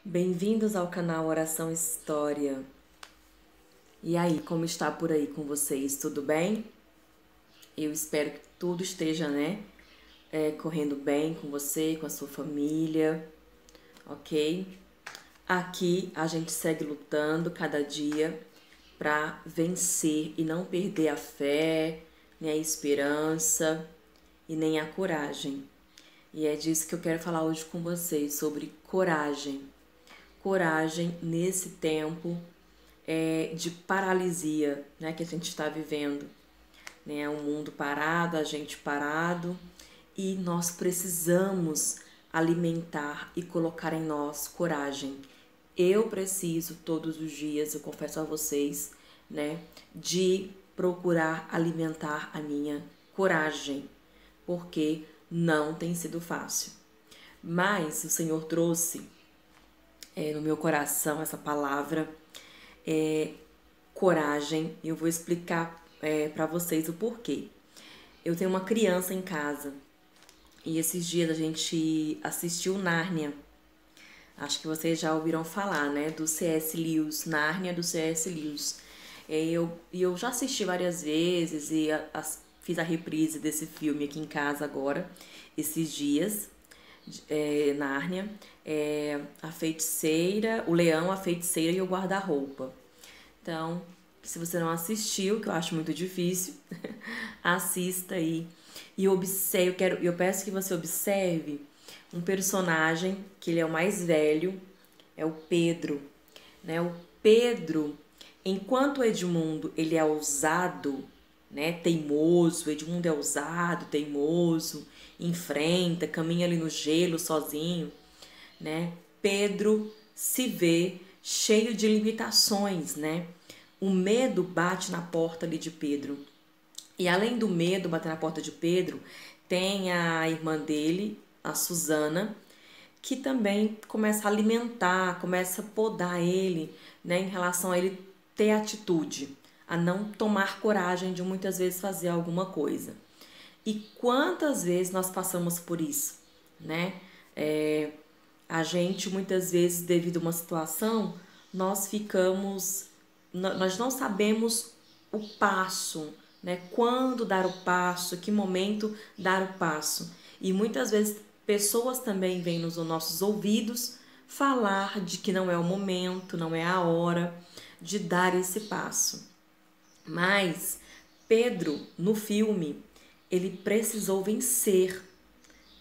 Bem-vindos ao canal Oração História. E aí, como está por aí com vocês? Tudo bem? Eu espero que tudo esteja, correndo bem com você, com a sua família, ok? Aqui a gente segue lutando cada dia para vencer e não perder a fé, nem a esperança e nem a coragem. E é disso que eu quero falar hoje com vocês, sobre coragem. Coragem nesse tempo de paralisia, né, que a gente está vivendo, né, um mundo parado, a gente parado, e nós precisamos alimentar e colocar em nós coragem. Eu preciso todos os dias, eu confesso a vocês, né, de procurar alimentar a minha coragem, porque não tem sido fácil. Mas o Senhor trouxe no meu coração essa palavra, coragem, e eu vou explicar para vocês o porquê. Eu tenho uma criança em casa e esses dias a gente assistiu Nárnia. Acho que vocês já ouviram falar, né, do C.S. Lewis, Nárnia do C.S. Lewis. Eu já assisti várias vezes e fiz a reprise desse filme aqui em casa agora, esses dias. Nárnia, a feiticeira, o leão, a feiticeira e o guarda-roupa. Então, se você não assistiu, que eu acho muito difícil, assista aí. E observe, eu peço que você observe um personagem que ele é o mais velho, é o Pedro, né? O Pedro, enquanto o Edmundo ele é ousado, né, teimoso, Edmundo é ousado, teimoso, enfrenta, caminha ali no gelo sozinho, né? Pedro se vê cheio de limitações, né? O medo bate na porta ali de Pedro. E além do medo bater na porta de Pedro, tem a irmã dele, a Susana, que também começa a alimentar, começa a podar ele, né, em relação a ele ter atitude, a não tomar coragem de muitas vezes fazer alguma coisa. E quantas vezes nós passamos por isso, né? A gente muitas vezes, devido a uma situação, nós não sabemos o passo, né? Quando dar o passo, que momento dar o passo. E muitas vezes pessoas também vêm nos nossos ouvidos falar de que não é o momento, não é a hora de dar esse passo. Mas Pedro, no filme, ele precisou vencer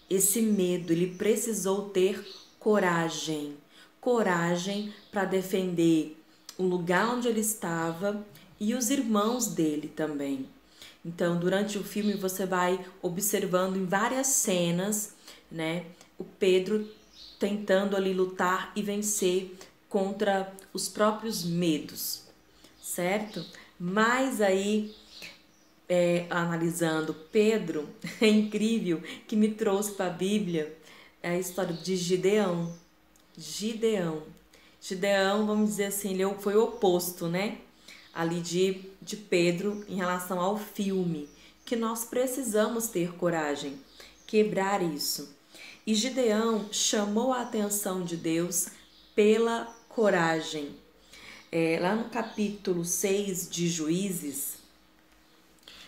esse medo, ele precisou ter coragem. Coragem para defender o lugar onde ele estava e os irmãos dele também. Então, durante o filme, você vai observando em várias cenas, né, o Pedro tentando ali lutar e vencer contra os próprios medos, certo? Mas aí, analisando Pedro, é incrível que me trouxe para a Bíblia a história de Gideão. Gideão, vamos dizer assim, ele foi o oposto, né? Ali de Pedro em relação ao filme, que nós precisamos ter coragem, quebrar isso. E Gideão chamou a atenção de Deus pela coragem. Lá no capítulo 6 de Juízes,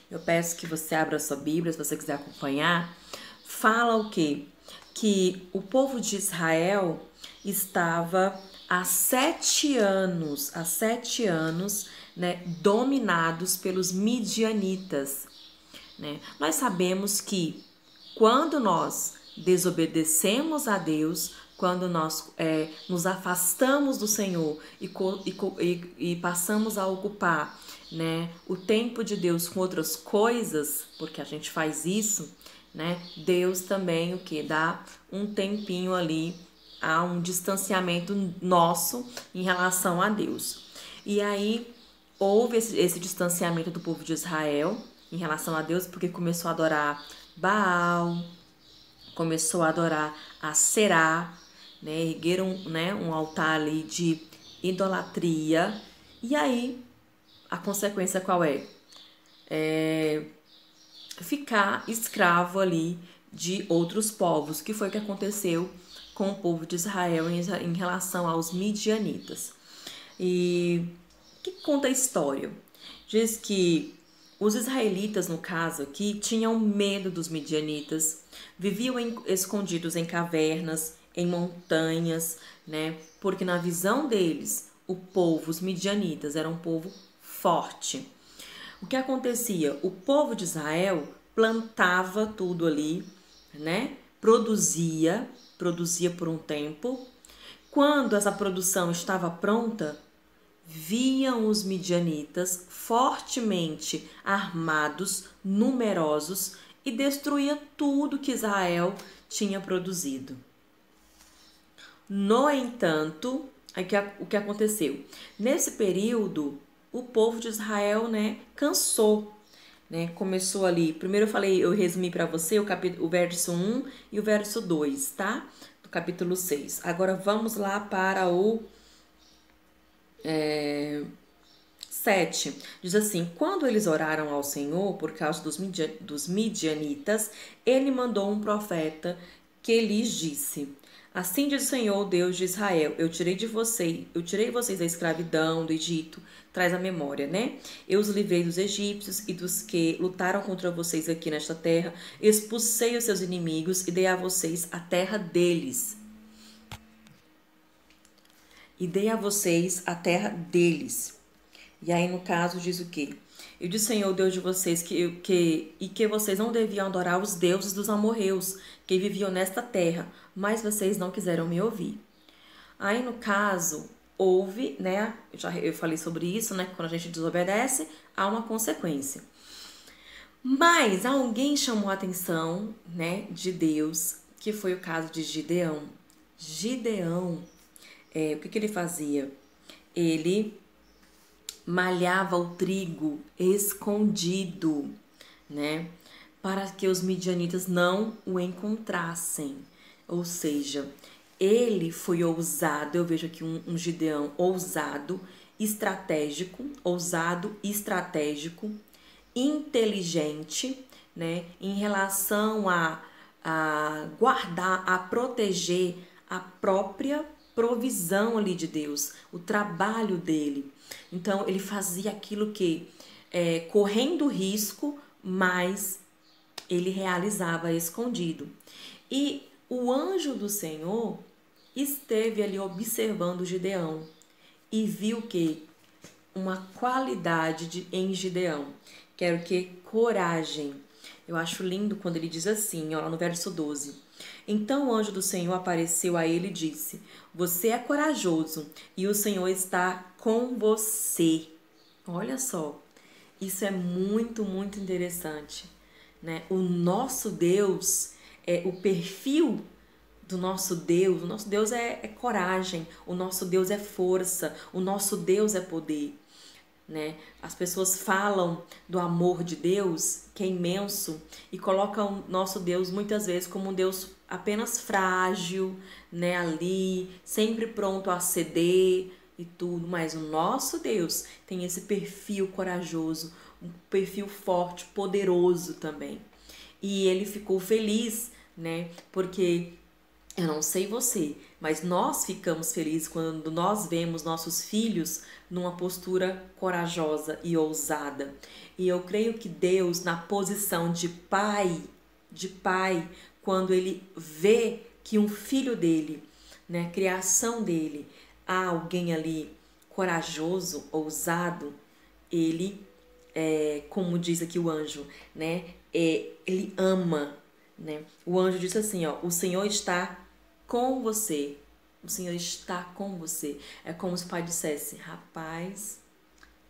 eu peço que você abra a sua Bíblia, se você quiser acompanhar, fala o quê? Que o povo de Israel estava há 7 anos, né, dominados pelos midianitas, né? Nós sabemos que quando nós desobedecemos a Deus, quando nós nos afastamos do Senhor e passamos a ocupar, né, o tempo de Deus com outras coisas, porque a gente faz isso, né, Deus também o que dá um tempinho ali, há um distanciamento nosso em relação a Deus. E aí houve esse distanciamento do povo de Israel em relação a Deus, porque começou a adorar Baal, começou a adorar a Será, né, ergueram, né, um altar ali de idolatria. E aí a consequência qual é? Ficar escravo ali de outros povos, que foi o que aconteceu com o povo de Israel em relação aos midianitas. E o que conta a história? Diz que os israelitas, no caso aqui, tinham medo dos midianitas, viviam escondidos em cavernas, em montanhas, né? Porque na visão deles, o povo, os midianitas, era um povo forte. O que acontecia? O povo de Israel plantava tudo ali, né? Produzia por um tempo. Quando essa produção estava pronta, viam os midianitas fortemente armados, numerosos, e destruía tudo que Israel tinha produzido. No entanto, o que aconteceu? Nesse período, o povo de Israel, né, cansou, né? Começou ali, primeiro eu resumi para você o verso 1 e o verso 2, tá? Do capítulo 6. Agora vamos lá para o 7. Diz assim: quando eles oraram ao Senhor por causa dos midianitas, ele mandou um profeta que lhes disse: assim diz o Senhor, Deus de Israel, eu tirei vocês da escravidão do Egito. Traz a memória, né? Eu os livrei dos egípcios e dos que lutaram contra vocês aqui nesta terra, expulsei os seus inimigos e dei a vocês a terra deles. E aí, no caso, diz o quê? Eu disse, Senhor, Deus de vocês, que vocês não deviam adorar os deuses dos amorreus, que viviam nesta terra, mas vocês não quiseram me ouvir. Aí, no caso, houve, né? Eu falei sobre isso, né? Quando a gente desobedece, há uma consequência. Mas alguém chamou a atenção, né, de Deus, que foi o caso de Gideão. Gideão, o que ele fazia? Ele malhava o trigo escondido, né? Para que os midianitas não o encontrassem. Ou seja, ele foi ousado. Eu vejo aqui um Gideão ousado, estratégico, inteligente, né? Em relação a guardar, a proteger a própria provisão ali de Deus, o trabalho dele. Então, ele fazia aquilo correndo risco, mas ele realizava escondido. E o anjo do Senhor esteve ali observando Gideão e viu que uma qualidade em Gideão, que era o que? Coragem. Eu acho lindo quando ele diz assim, ó, no verso 12. Então o anjo do Senhor apareceu a ele e disse: você é corajoso e o Senhor está com você. Olha só, isso é muito, muito interessante, né? O nosso Deus, o perfil do nosso Deus é coragem, o nosso Deus é força, o nosso Deus é poder, né? As pessoas falam do amor de Deus, que é imenso, e colocam o nosso Deus muitas vezes como um Deus apenas frágil, né? Ali, sempre pronto a ceder e tudo, mas o nosso Deus tem esse perfil corajoso, um perfil forte, poderoso também. E ele ficou feliz, né? Porque eu não sei você, mas nós ficamos felizes quando nós vemos nossos filhos numa postura corajosa e ousada. E eu creio que Deus, na posição de pai, quando ele vê que um filho dele, né, criação dele, há alguém ali corajoso, ousado, ele, como diz aqui o anjo, né, ele ama, né? O anjo disse assim, ó, o Senhor está com você. O Senhor está com você. É como se o pai dissesse: rapaz,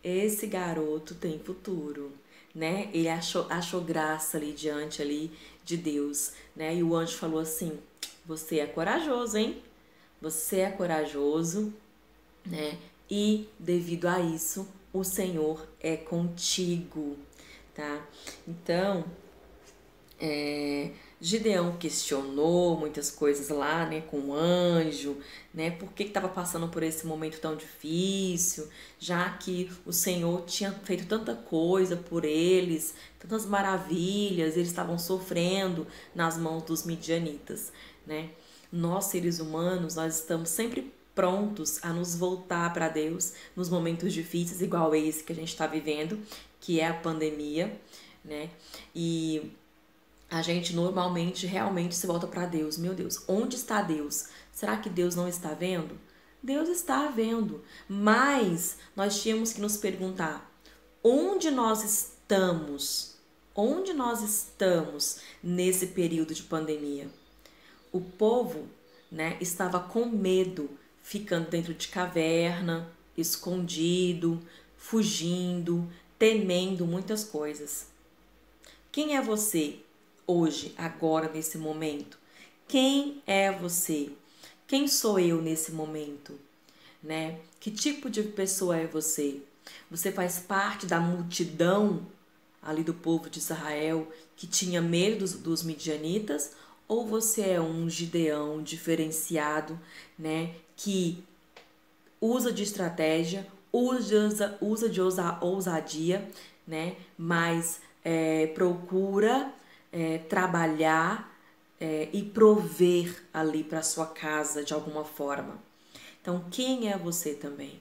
esse garoto tem futuro, né? Ele achou graça ali diante ali de Deus, né? E o anjo falou assim: você é corajoso, hein? Você é corajoso, né? E devido a isso, o Senhor é contigo, tá? Então, Gideão questionou muitas coisas lá, né, com o anjo, né, por que estava passando por esse momento tão difícil, já que o Senhor tinha feito tanta coisa por eles, tantas maravilhas, eles estavam sofrendo nas mãos dos midianitas, né. Nós, seres humanos, nós estamos sempre prontos a nos voltar para Deus nos momentos difíceis, igual esse que a gente está vivendo, que é a pandemia, né? E a gente normalmente realmente se volta para Deus. Meu Deus, onde está Deus? Será que Deus não está vendo? Deus está vendo, mas nós tínhamos que nos perguntar: onde nós estamos? Onde nós estamos nesse período de pandemia? O povo, né, estava com medo, ficando dentro de caverna, escondido, fugindo, temendo muitas coisas. Quem é você hoje, agora, nesse momento? Quem é você? Quem sou eu nesse momento? Né? Que tipo de pessoa é você? Você faz parte da multidão ali do povo de Israel que tinha medo dos midianitas? Ou você é um Gideão diferenciado, né? Que usa de estratégia, usa de ousadia, né? Mas procura trabalhar e prover ali para sua casa de alguma forma. Então, quem é você também?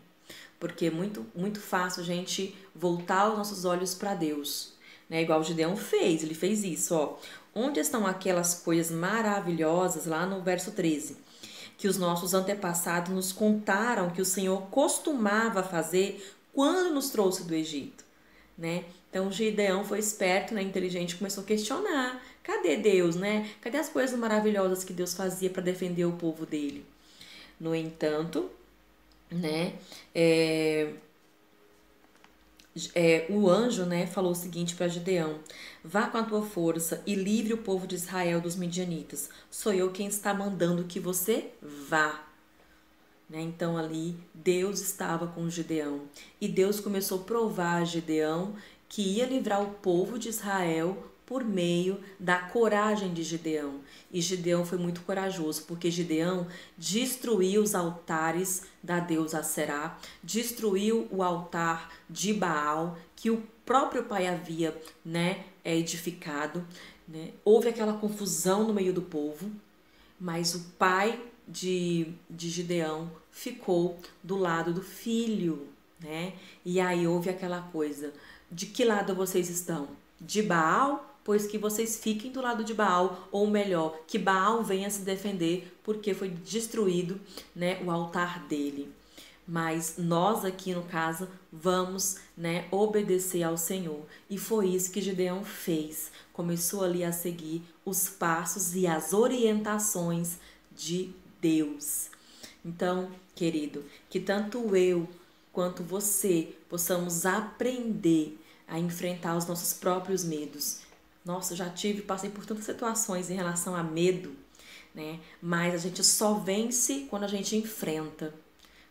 Porque é muito fácil a gente voltar os nossos olhos para Deus, né? Igual o Gideão fez, ele fez isso, ó. Onde estão aquelas coisas maravilhosas lá no verso 13? Que os nossos antepassados nos contaram que o Senhor costumava fazer quando nos trouxe do Egito, né? Então o Gideão foi esperto, né, inteligente, começou a questionar: cadê Deus, né? Cadê as coisas maravilhosas que Deus fazia para defender o povo dele? No entanto, né, o anjo, né, falou o seguinte para Gideão: vá com a tua força e livre o povo de Israel dos midianitas. Sou eu quem está mandando que você vá. Né? Então ali Deus estava com Gideão e Deus começou a provar a Gideão que ia livrar o povo de Israel por meio da coragem de Gideão. E Gideão foi muito corajoso, porque Gideão destruiu os altares da deusa Aserá, destruiu o altar de Baal, que o próprio pai havia, né, edificado. Né? Houve aquela confusão no meio do povo, mas o pai de Gideão ficou do lado do filho, né? E aí houve aquela coisa: de que lado vocês estão? De Baal? Pois que vocês fiquem do lado de Baal, ou melhor, que Baal venha se defender, porque foi destruído, né, o altar dele. Mas nós aqui no caso vamos, né, obedecer ao Senhor. E foi isso que Gideão fez. Começou ali a seguir os passos e as orientações de Deus. Então, querido, que tanto eu quanto você possamos aprender a enfrentar os nossos próprios medos. Nossa, eu já passei por tantas situações em relação a medo, né? Mas a gente só vence quando a gente enfrenta.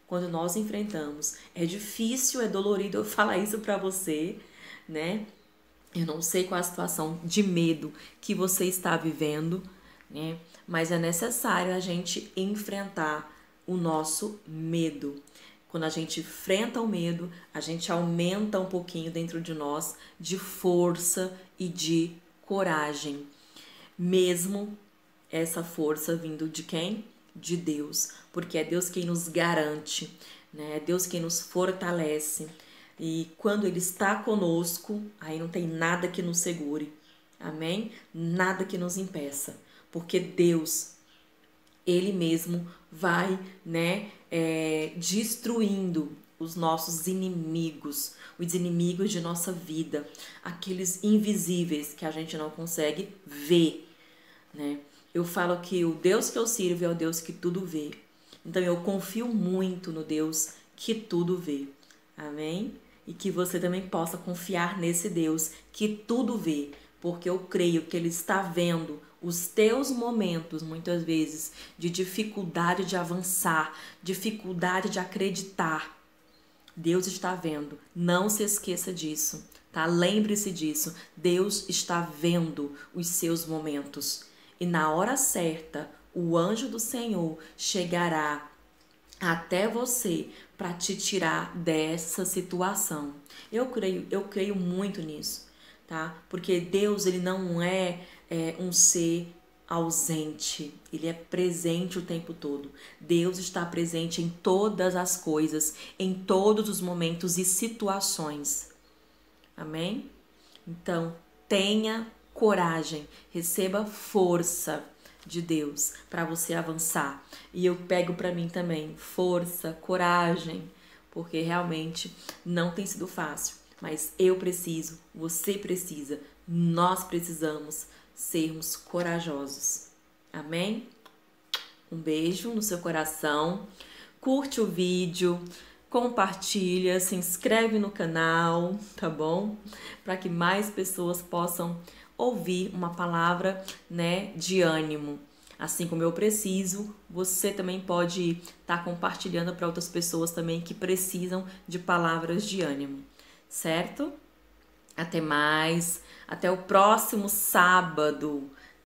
Quando nós enfrentamos. É difícil, é dolorido eu falar isso pra você, né? Eu não sei qual a situação de medo que você está vivendo, né? Mas é necessário a gente enfrentar o nosso medo. Quando a gente enfrenta o medo, a gente aumenta um pouquinho dentro de nós de força e de coragem. Mesmo essa força vindo de quem? De Deus. Porque é Deus quem nos garante, né? É Deus quem nos fortalece. E quando Ele está conosco, aí não tem nada que nos segure. Amém? Nada que nos impeça. Porque Deus, Ele mesmo vai, né, destruindo os nossos inimigos, os inimigos de nossa vida, aqueles invisíveis que a gente não consegue ver, né? Eu falo que o Deus que eu sirvo é o Deus que tudo vê. Então eu confio muito no Deus que tudo vê. Amém? E que você também possa confiar nesse Deus que tudo vê, porque eu creio que Ele está vendo os teus momentos, muitas vezes, de dificuldade de avançar, dificuldade de acreditar. Deus está vendo. Não se esqueça disso, tá? Lembre-se disso. Deus está vendo os seus momentos. E na hora certa, o anjo do Senhor chegará até você para te tirar dessa situação. Eu creio muito nisso, tá? Porque Deus, ele não é um ser ausente, Ele é presente o tempo todo. Deus está presente em todas as coisas, em todos os momentos e situações. Amém? Então, tenha coragem, receba força de Deus para você avançar. E eu pego para mim também força, coragem, porque realmente não tem sido fácil, mas eu preciso, você precisa, nós precisamos sermos corajosos. Amém? Um beijo no seu coração. Curte o vídeo, compartilha, se inscreve no canal, tá bom? Para que mais pessoas possam ouvir uma palavra, né, de ânimo. Assim como eu preciso, você também pode estar compartilhando para outras pessoas também que precisam de palavras de ânimo, certo? Até mais, até o próximo sábado.